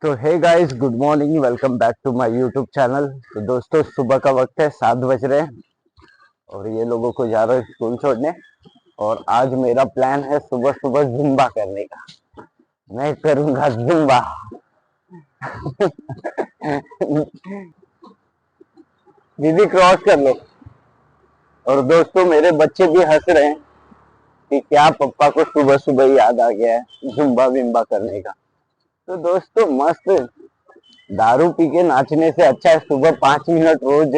तो hey guys, good morning, welcome back to my YouTube channel. तो दोस्तों, सुबह का वक्त है, 7 बज रहे हैं और ये लोगों को जा रहा है स्कूल छोड़ने। और आज मेरा प्लान है सुबह सुबह जुम्बा करने का। मैं करूंगा जुम्बा। दीदी क्रॉस कर लो। और दोस्तों, मेरे बच्चे भी हंस रहे हैं कि क्या पप्पा को सुबह सुबह याद आ गया है जुम्बा विम्बा करने का। तो दोस्तों, मस्त दारू पी के नाचने से अच्छा है सुबह 5 मिनट रोज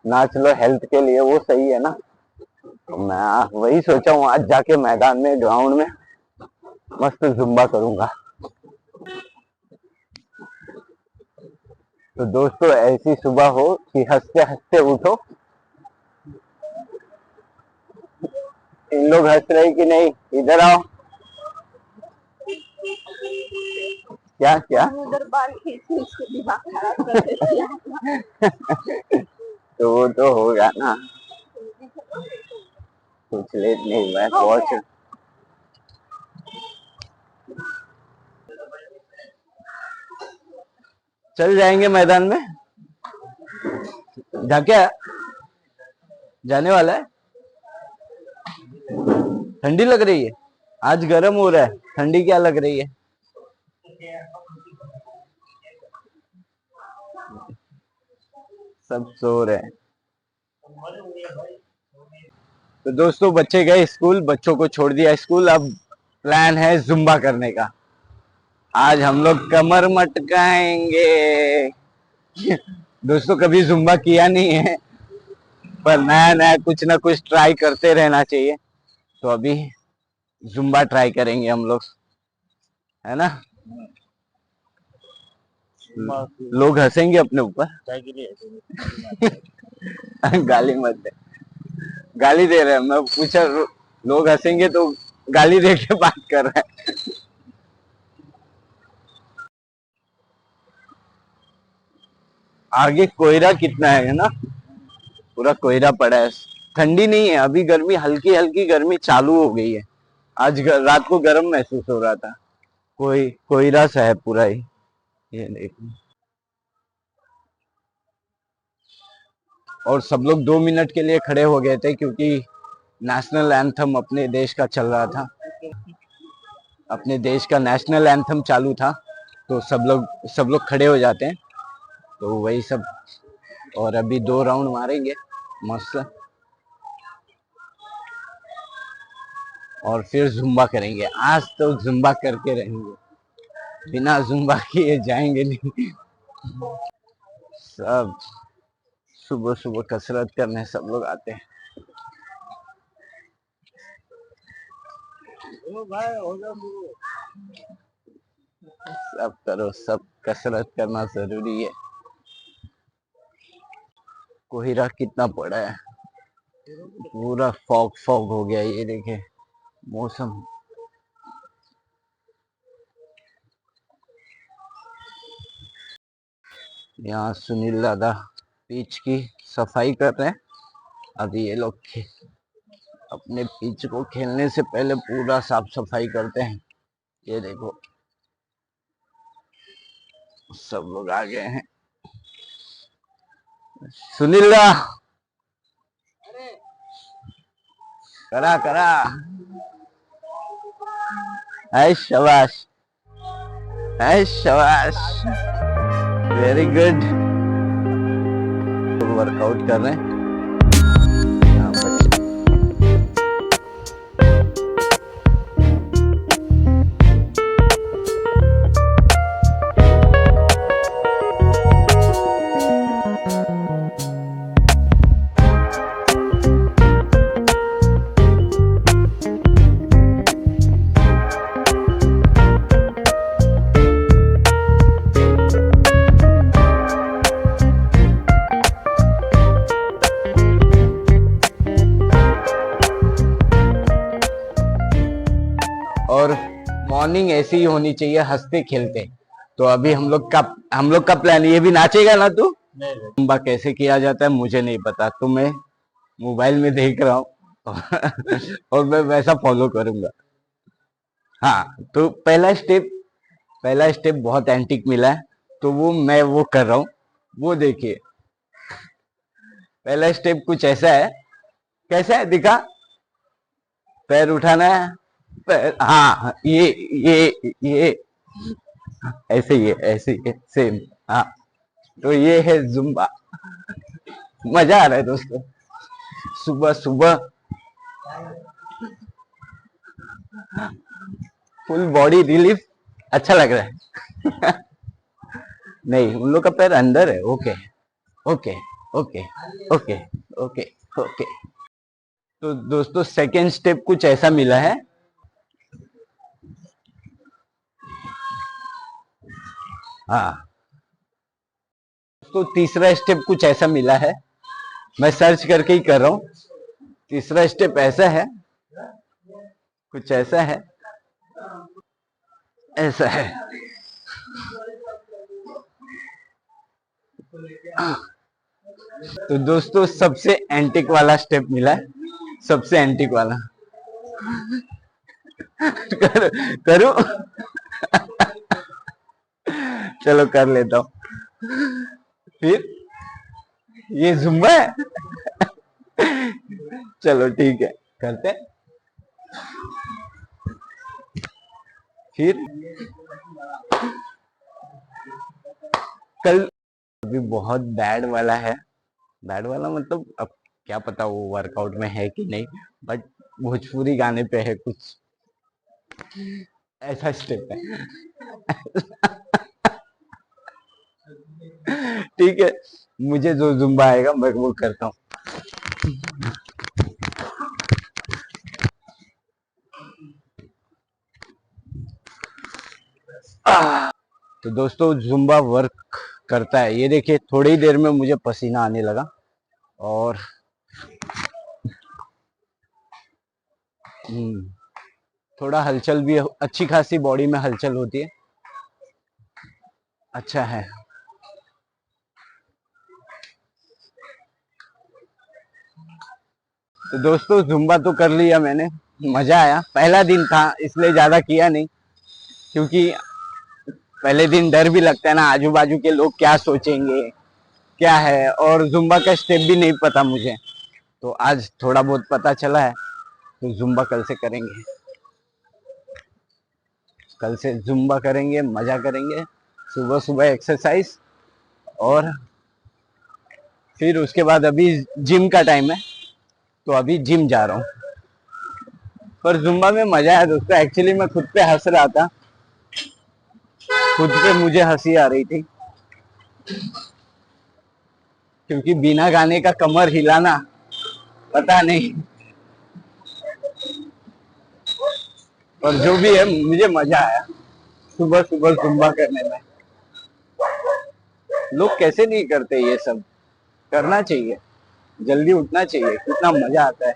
नाच लो, हेल्थ के लिए वो सही है ना। तो मैं वही सोचा हूँ, आज जाके मैदान में, ग्राउंड में मस्त जुम्बा करूंगा। तो दोस्तों, ऐसी सुबह हो कि हंसते हंसते उठो। इन लोग हंस रहे कि नहीं? इधर आओ। क्या क्या? उधर बाल खींच के दिमाग खराब कर देते। तो वो तो होगा ना, कुछ लेट नहीं हुआ है, पहुंच। चल जाएंगे मैदान में। क्या जाने वाला है? ठंडी लग रही है? आज गर्म हो रहा है, ठंडी क्या लग रही है? सब सो रहे हैं। तो दोस्तों, बच्चे गए स्कूल, बच्चों को छोड़ दिया स्कूल। अब प्लान है जुम्बा करने का। आज हम लोग कमर मटकाएंगे। दोस्तों, कभी जुम्बा किया नहीं है, पर नया नया कुछ ना कुछ ट्राई करते रहना चाहिए। तो अभी जुम्बा ट्राई करेंगे हम लोग, है ना। लोग हंसेंगे अपने ऊपर। गाली मत दे। गाली दे रहे हैं, मैं पूछा। लोग हंसेंगे तो गाली दे के बात कर रहे हैं। आगे कोहरा कितना है ना, पूरा कोहरा पड़ा है। ठंडी नहीं है अभी, गर्मी हल्की हल्की गर्मी चालू हो गई है। आज रात को गर्म महसूस हो रहा था। कोहरा सा है पूरा ही। ये देखो। और सब लोग 2 मिनट के लिए खड़े हो गए थे क्योंकि नेशनल एंथम अपने देश का चल रहा था। अपने देश का नेशनल एंथम चालू था, तो सब लोग खड़े हो जाते हैं। तो वही सब। और अभी 2 राउंड मारेंगे मस्त, और फिर जुम्बा करेंगे। आज तो जुम्बा करके रहेंगे, बिना जुम्बा किए जाएंगे नहीं। सब सुबह सुबह कसरत करने सब लोग आते हैं। सब करो, सब कसरत करना जरूरी है। कोहरा कितना पड़ा है, पूरा फॉग फॉग हो गया। ये देखे मौसम। यहाँ सुनील दादा पिच की सफाई कर रहे हैं। अभी ये लोग अपने पिच को खेलने से पहले पूरा साफ सफाई करते हैं। ये देखो, सब लोग आ गए हैं। सुनील दा, करा करा। है शाबाश, है शाबाश, वेरी गुड। वर्कआउट कर रहे हैं। और मॉर्निंग ऐसी ही होनी चाहिए, हंसते खेलते। तो अभी हम लोग का प्लान, ये भी नाचेगा ना तू? जुम्बा कैसे किया जाता है मुझे नहीं पता, तो मैं मोबाइल में देख रहा हूँ और मैं वैसा फॉलो करूंगा। हाँ, तो पहला स्टेप पहला स्टेप बहुत एंटिक मिला है, तो वो मैं वो कर रहा हूँ। वो देखिए, पहला स्टेप कुछ ऐसा है। कैसा है दिखा? पैर उठाना है, पैर, हाँ, ये ऐसे ही है, ऐसे ही है, सेम। हाँ, तो ये है जुम्बा। मजा आ रहा है दोस्तों, सुबह सुबह फुल बॉडी रिलीफ। अच्छा लग रहा है। नहीं, उन लोग का पैर अंदर है। Okay, okay, okay, okay, okay, okay. तो दोस्तों सेकेंड स्टेप कुछ ऐसा मिला है। हाँ, तो तीसरा स्टेप कुछ ऐसा मिला है, मैं सर्च करके ही कर रहा हूँ। तीसरा स्टेप ऐसा है, कुछ ऐसा है, ऐसा है। तो दोस्तों सबसे एंटिक वाला स्टेप मिला है, सबसे एंटिक वाला। करूं? चलो कर लेता हूं। फिर ये जुम्बा है। चलो ठीक है, करते हैं। फिर कल अभी बहुत बैड वाला है। बैड वाला मतलब अब क्या पता वो वर्कआउट में है कि नहीं, बट भोजपुरी गाने पे है कुछ ऐसा स्टेप है। ठीक है, मुझे जो जुम्बा आएगा मैं वो करता हूँ। तो दोस्तों जुम्बा वर्क करता है, ये देखिए थोड़ी ही देर में मुझे पसीना आने लगा। और थोड़ा हलचल भी, अच्छी खासी बॉडी में हलचल होती है। अच्छा है। तो दोस्तों जुम्बा तो कर लिया मैंने, मजा आया। पहला दिन था इसलिए ज्यादा किया नहीं, क्योंकि पहले दिन डर भी लगता है ना, आजू बाजू के लोग क्या सोचेंगे, क्या है, और जुम्बा का स्टेप भी नहीं पता मुझे। तो आज थोड़ा बहुत पता चला है, तो जुम्बा कल से करेंगे। कल से जुम्बा करेंगे, मजा करेंगे, सुबह सुबह एक्सरसाइज। और फिर उसके बाद अभी जिम का टाइम है, तो अभी जिम जा रहा हूँ। पर जुम्बा में मजा आया दोस्तों, एक्चुअली मैं खुद पे हंस रहा था, खुद पे मुझे हंसी आ रही थी, क्योंकि बिना गाने का कमर हिलाना, पता नहीं। और जो भी है, मुझे मजा आया सुबह सुबह जुम्बा करने में। लोग कैसे नहीं करते ये सब? करना चाहिए, जल्दी उठना चाहिए, कितना मजा आता है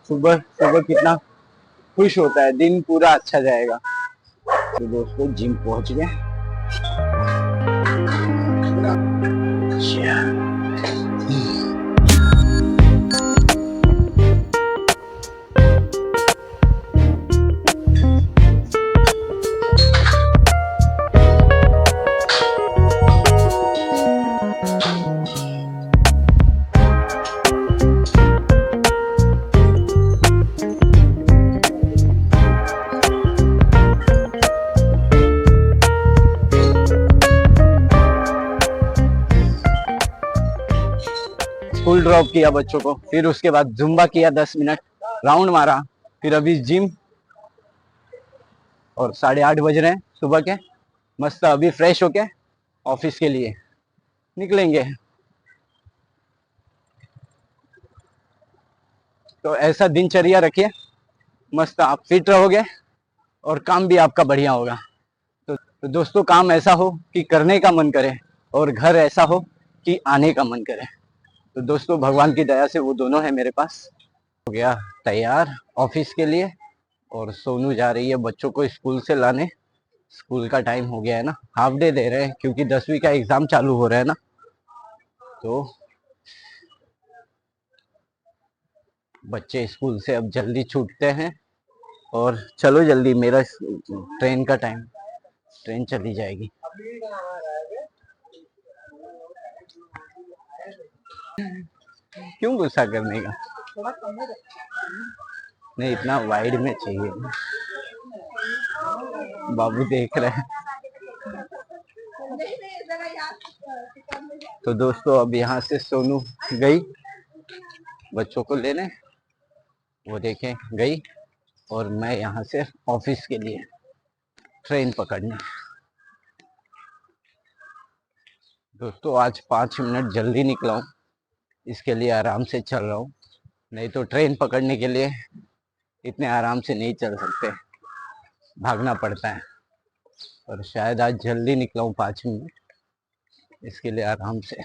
सुबह सुबह, कितना खुश होता है, दिन पूरा अच्छा जाएगा। तो दोस्तों जिम पहुंच गए। स्कूल ड्रॉप किया बच्चों को, फिर उसके बाद जुम्बा किया, 10 मिनट राउंड मारा, फिर अभी जिम। और 8:30 बज रहे हैं सुबह के। मस्त अभी फ्रेश होके ऑफिस के लिए निकलेंगे। तो ऐसा दिनचर्या रखिए, मस्त आप फिट रहोगे और काम भी आपका बढ़िया होगा। तो दोस्तों काम ऐसा हो कि करने का मन करे, और घर ऐसा हो कि आने का मन करे। तो दोस्तों भगवान की दया से वो दोनों है मेरे पास। हो गया तैयार ऑफिस के लिए, और सोनू जा रही है बच्चों को स्कूल से लाने। स्कूल का टाइम हो गया है ना, हाफ डे दे रहे हैं क्योंकि 10वीं का एग्जाम चालू हो रहा है ना। तो बच्चे स्कूल से अब जल्दी छूटते हैं, और चलो जल्दी, मेरा ट्रेन का टाइम। ट्रेन चली जाएगी। क्यों गुस्सा करने का? नहीं, इतना वाइड में चाहिए। बाबू देख रहे हैं। तो दोस्तों अब यहाँ से सोनू गई बच्चों को लेने, वो देखें गई, और मैं यहाँ से ऑफिस के लिए ट्रेन पकड़ने। दोस्तों आज 5 मिनट जल्दी निकला हूँ, इसके लिए आराम से चल रहा हूँ, नहीं तो ट्रेन पकड़ने के लिए इतने आराम से नहीं चल सकते, भागना पड़ता है। और शायद आज जल्दी निकला हूँ 5 मिनट, इसके लिए आराम से।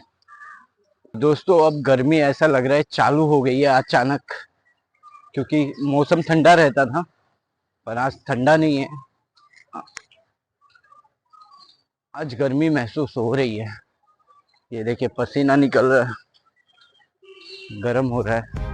दोस्तों अब गर्मी ऐसा लग रहा है चालू हो गई है अचानक, क्योंकि मौसम ठंडा रहता था पर आज ठंडा नहीं है, आज गर्मी महसूस हो रही है। ये देखिए पसीना निकल रहा है, गर्म हो रहा है।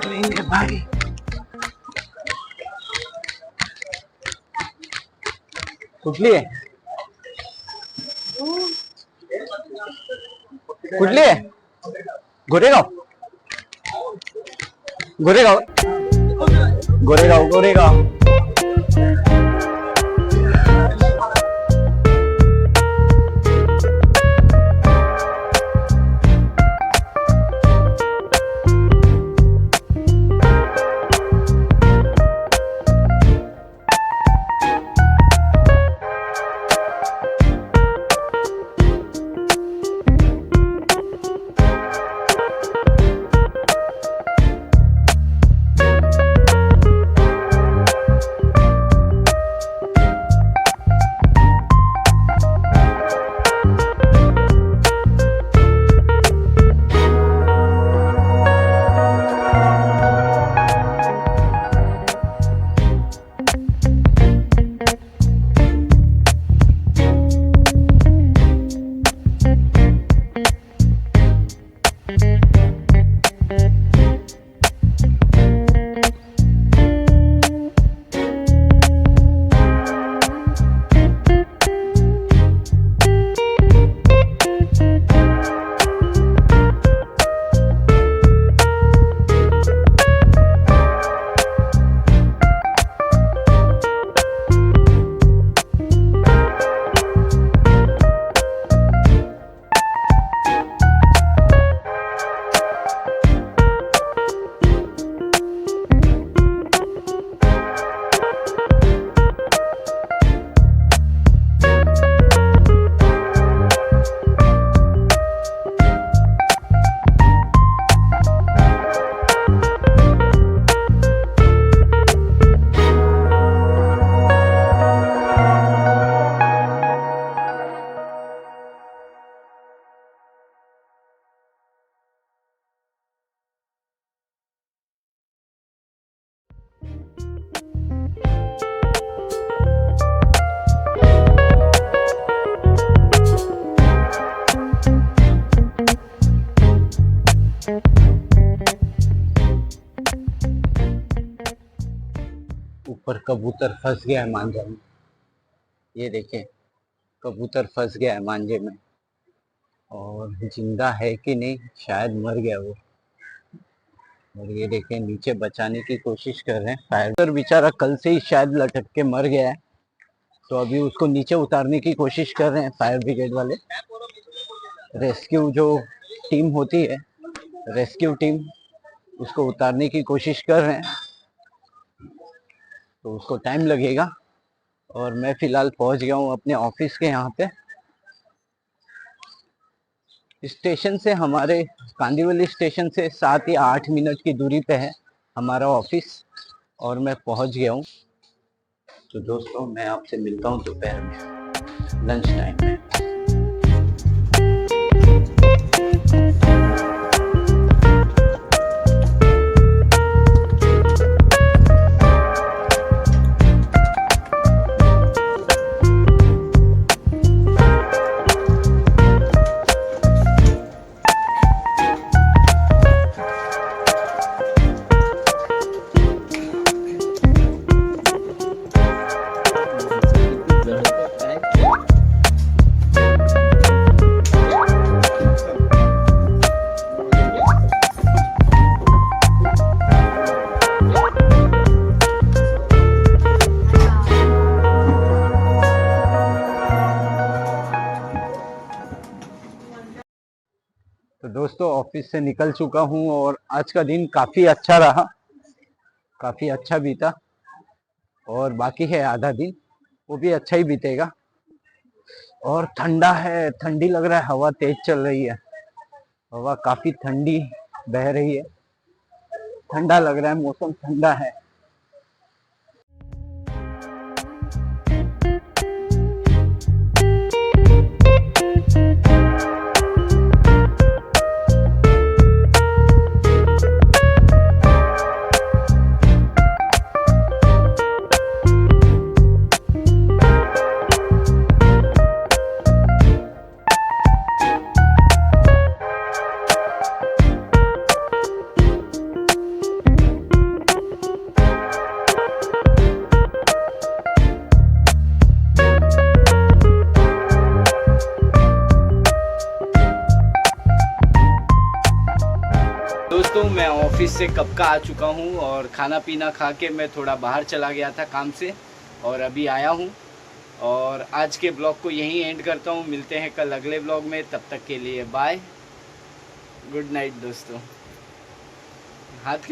ट्रेन है भाई, कुठली आहे? कुठली आहे? गोरेगाव, गोरेगाव, गोरेगाव, गोरेगाव। ऊपर कबूतर फंस गया है मांझा में, ये देखें कबूतर फंस गया है मांझे में, और जिंदा है कि नहीं, शायद मर गया वो। और ये देखें नीचे बचाने की कोशिश कर रहे हैं फायर, बेचारा कल से ही शायद लटक के मर गया है, तो अभी उसको नीचे उतारने की कोशिश कर रहे हैं फायर ब्रिगेड वाले। रेस्क्यू जो टीम होती है, रेस्क्यू टीम, उसको उतारने की कोशिश कर रहे हैं, तो उसको टाइम लगेगा। और मैं फिलहाल पहुंच गया हूं अपने ऑफिस के यहाँ पे। स्टेशन से, हमारे कांदिवली स्टेशन से 7 या 8 मिनट की दूरी पे है हमारा ऑफिस, और मैं पहुंच गया हूं। तो दोस्तों मैं आपसे मिलता हूँ दोपहर में लंच टाइम में। तो दोस्तों ऑफिस से निकल चुका हूँ और आज का दिन काफ़ी अच्छा रहा, काफ़ी अच्छा बीता और बाकी है आधा दिन, वो भी अच्छा ही बीतेगा। और ठंडा है, ठंडी लग रहा है, हवा तेज चल रही है, हवा काफ़ी ठंडी बह रही है, ठंडा लग रहा है, मौसम ठंडा है। दोस्तों मैं ऑफिस से कब का आ चुका हूँ और खाना पीना खा के मैं थोड़ा बाहर चला गया था काम से और अभी आया हूँ। और आज के ब्लॉग को यहीं एंड करता हूँ, मिलते हैं कल अगले ब्लॉग में, तब तक के लिए बाय, गुड नाइट दोस्तों। हाथ